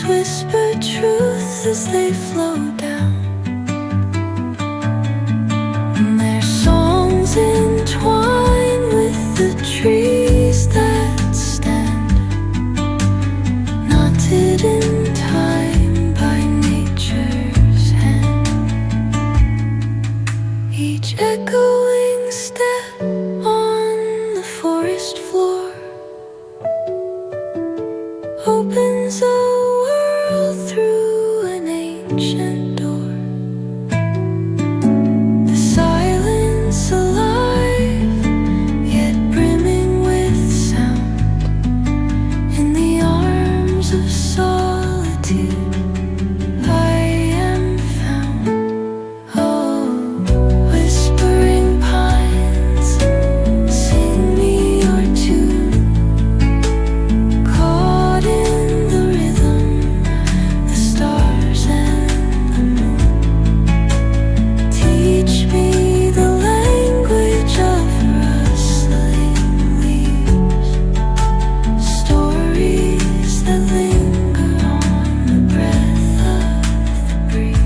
whisper truths as they flow down, and their songs entwine with the trees that stand, knotted in time by nature's hand. Each echoing step on the forest floor opens a world through an ancient door. The silence alive, yet brimming with sound. In the arms of solitude I am found. Oh, whispering pines, sing me your tune. Caught in the rhythm, the stars and the moon. Teach me the language of rustling leaves, stories that linger on the breath of the breeze.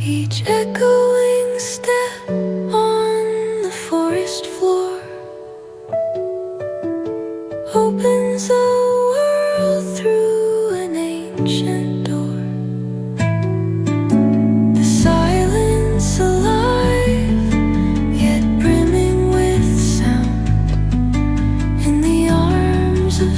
Each echoing step on the forest floor opens a world through an ancient door. The silence alive, yet brimming with sound. In the arms of